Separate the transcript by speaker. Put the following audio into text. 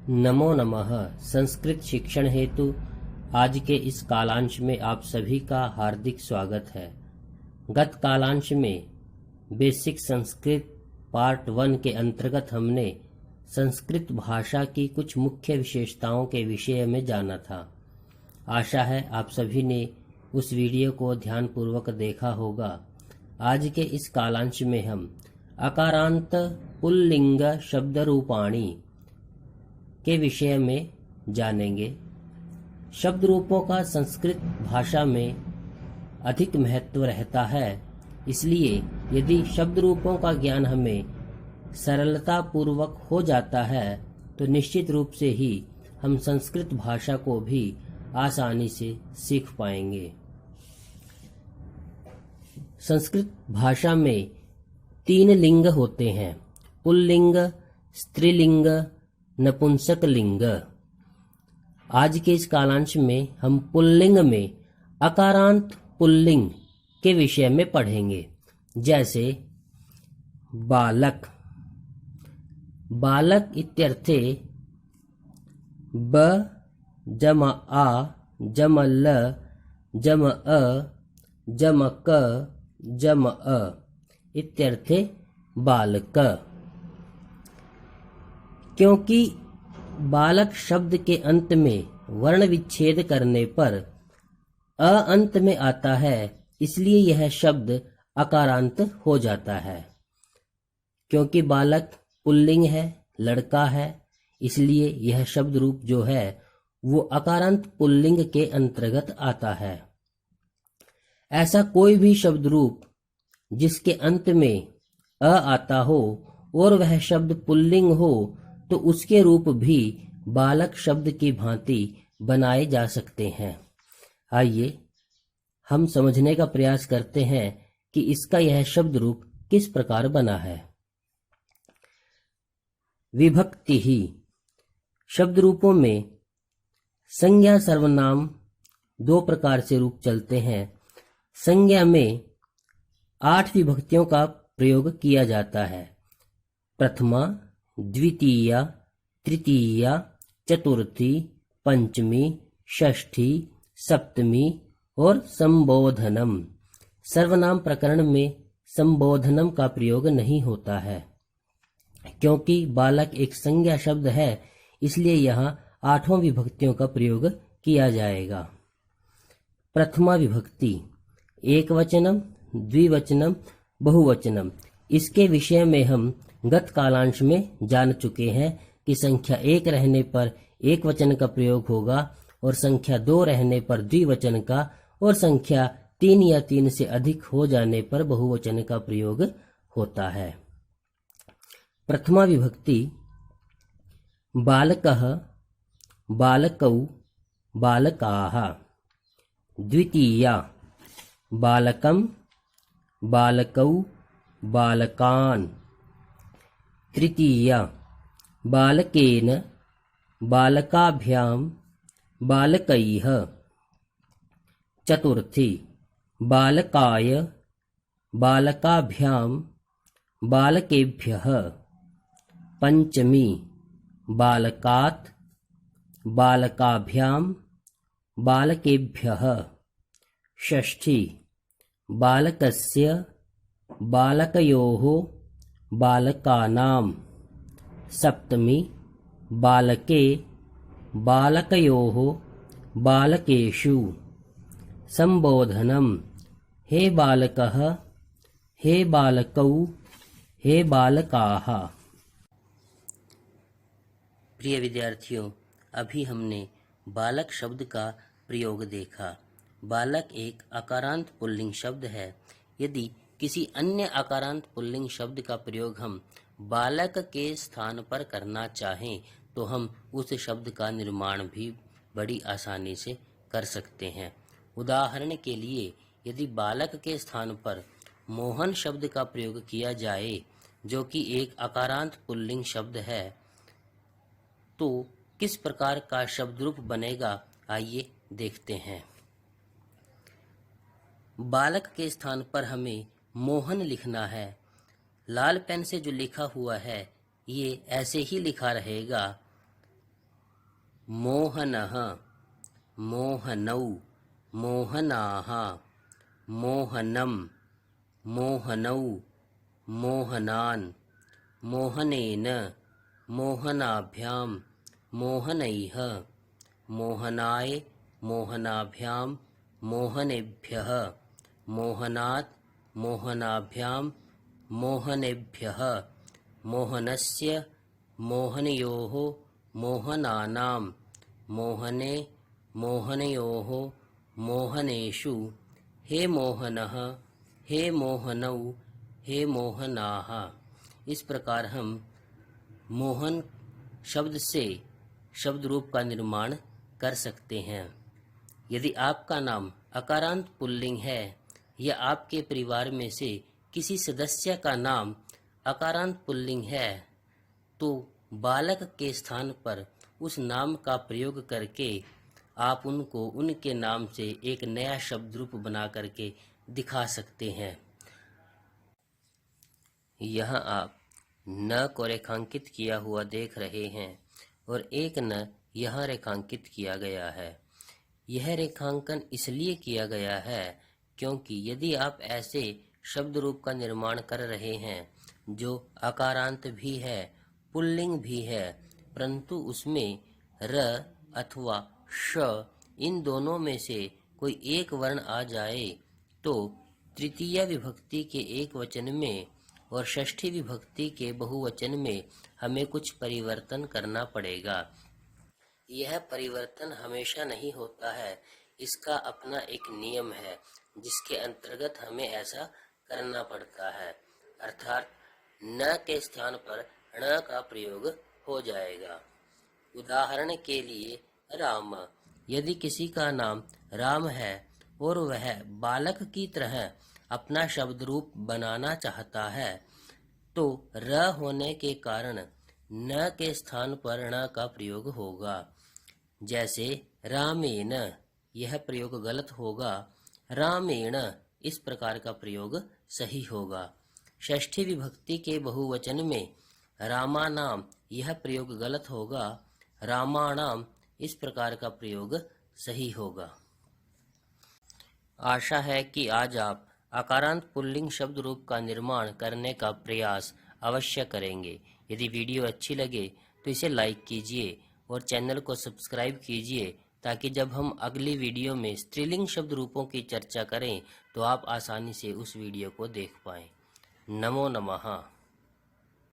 Speaker 1: नमो नमः। संस्कृत शिक्षण हेतु आज के इस कालांश में आप सभी का हार्दिक स्वागत है। गत कालांश में बेसिक संस्कृत पार्ट 1 के अंतर्गत हमने संस्कृत भाषा की कुछ मुख्य विशेषताओं के विषय में जाना था। आशा है आप सभी ने उस वीडियो को ध्यानपूर्वक देखा होगा। आज के इस कालांश में हम अकारांत पुल्लिंग शब्द रूपाणी के विषय में जानेंगे। शब्द रूपों का संस्कृत भाषा में अधिक महत्व रहता है, इसलिए यदि शब्द रूपों का ज्ञान हमें सरलता पूर्वक हो जाता है तो निश्चित रूप से ही हम संस्कृत भाषा को भी आसानी से सीख पाएंगे। संस्कृत भाषा में 3 लिंग होते हैं: पुल्लिंग, स्त्रीलिंग, नपुंसक लिंग। आज के इस कालांश में हम पुल्लिंग में अकारांत पुल्लिंग के विषय में पढ़ेंगे। जैसे बालक। बालक इत्यर्थे ब जम आ जम ल जम अ जम क जम अ इत्यर्थे बालक। क्योंकि बालक शब्द के अंत में वर्ण विच्छेद करने पर अ अंत में आता है, इसलिए यह शब्द अकारांत हो जाता है। क्योंकि बालक पुल्लिंग है, लड़का है, इसलिए यह शब्द रूप जो है वो अकारांत पुल्लिंग के अंतर्गत आता है। ऐसा कोई भी शब्द रूप जिसके अंत में अ आता हो और वह शब्द पुल्लिंग हो तो उसके रूप भी बालक शब्द की भांति बनाए जा सकते हैं। आइए हम समझने का प्रयास करते हैं कि इसका यह शब्द रूप किस प्रकार बना है। विभक्ति ही। शब्द रूपों में संज्ञा सर्वनाम 2 प्रकार से रूप चलते हैं। संज्ञा में 8 विभक्तियों का प्रयोग किया जाता है: प्रथमा, द्वितीया, तृतीया, चतुर्थी, पंचमी, षष्ठी, सप्तमी और संबोधनम। सर्वनाम प्रकरण में संबोधनम का प्रयोग नहीं होता है। क्योंकि बालक एक संज्ञा शब्द है, इसलिए यहाँ 8 विभक्तियों का प्रयोग किया जाएगा। प्रथमा विभक्ति एकवचनम, द्विवचनम, बहुवचनम। इसके विषय में हम गत कालांश में जान चुके हैं कि संख्या 1 रहने पर एक वचन का प्रयोग होगा और संख्या 2 रहने पर द्विवचन का और संख्या 3 या 3 से अधिक हो जाने पर बहुवचन का प्रयोग होता है। प्रथमा विभक्ति बालकः, बालकौ, बालकाः। द्वितीया बालकं, बालकौ, बालकान्। तृतीया बालकेन, बालकाभ्यां, बालकैः। चतुर्थी बालकाय, बालकाभ्यां, बालकेभ्यः। पंचमी बालकात्, बालकाभ्यां, बालकेभ्यः। षष्ठी बालकस्य, बालकयोः, बालकानां। सप्तमी बालके, बालकयोः, बालकेषु। संबोधनम हे बालकः, हे बालकौ, हे बालकाः। प्रिय विद्यार्थियों, अभी हमने बालक शब्द का प्रयोग देखा। बालक एक अकारांत पुल्लिंग शब्द है। यदि किसी अन्य अकारांत पुल्लिंग शब्द का प्रयोग हम बालक के स्थान पर करना चाहें तो हम उस शब्द का निर्माण भी बड़ी आसानी से कर सकते हैं। उदाहरण के लिए यदि बालक के स्थान पर मोहन शब्द का प्रयोग किया जाए, जो कि एक अकारांत पुल्लिंग शब्द है, तो किस प्रकार का शब्द रूप बनेगा, आइए देखते हैं। बालक के स्थान पर हमें मोहन लिखना है। लाल पेन से जो लिखा हुआ है ये ऐसे ही लिखा रहेगा। मोहनः मोहनौ मोहनाः मोहनं मोहनौ मोहनान् मोहनेन मोहनाभ्यां मोहनैः मोहनाय मोहनाभ्यां मोहनेभ्यः मोहनात् मोहनाभ्यां मोहनेभ्यः मोहनस्य मोहनयोः मोहनानां मोहने मोहनयोः मोहनेषु हे मोहनः हे मोहनौ हे मोहनाः। इस प्रकार हम मोहन शब्द से शब्द रूप का निर्माण कर सकते हैं। यदि आपका नाम अकारांत पुल्लिंग है या आपके परिवार में से किसी सदस्य का नाम अकारांत पुल्लिंग है तो बालक के स्थान पर उस नाम का प्रयोग करके आप उनको उनके नाम से एक नया शब्द रूप बना करके दिखा सकते हैं। यहाँ आप न को रेखांकित किया हुआ देख रहे हैं और एक न यहाँ रेखांकित किया गया है। यह रेखांकन इसलिए किया गया है क्योंकि यदि आप ऐसे शब्द रूप का निर्माण कर रहे हैं जो अकारांत भी है पुल्लिंग भी है परंतु उसमें र अथवा श इन दोनों में से कोई एक वर्ण आ जाए तो तृतीय विभक्ति के एक वचन में और षष्ठी विभक्ति के बहुवचन में हमें कुछ परिवर्तन करना पड़ेगा। यह परिवर्तन हमेशा नहीं होता है, इसका अपना एक नियम है जिसके अंतर्गत हमें ऐसा करना पड़ता है। अर्थात न के स्थान पर ण का प्रयोग हो जाएगा। उदाहरण के लिए राम, यदि किसी का नाम राम है और वह बालक की तरह अपना शब्द रूप बनाना चाहता है तो र होने के कारण न के स्थान पर ण का प्रयोग होगा। जैसे रामेण, यह प्रयोग गलत होगा, रामेण इस प्रकार का प्रयोग सही होगा। षष्ठी विभक्ति के बहुवचन में रामानाम यह प्रयोग गलत होगा, रामाणाम इस प्रकार का प्रयोग सही होगा। आशा है कि आज आप आकारांत पुल्लिंग शब्द रूप का निर्माण करने का प्रयास अवश्य करेंगे। यदि वीडियो अच्छी लगे तो इसे लाइक कीजिए और चैनल को सब्सक्राइब कीजिए ताकि जब हम अगली वीडियो में स्त्रीलिंग शब्द रूपों की चर्चा करें तो आप आसानी से उस वीडियो को देख पाएं। नमो नमः।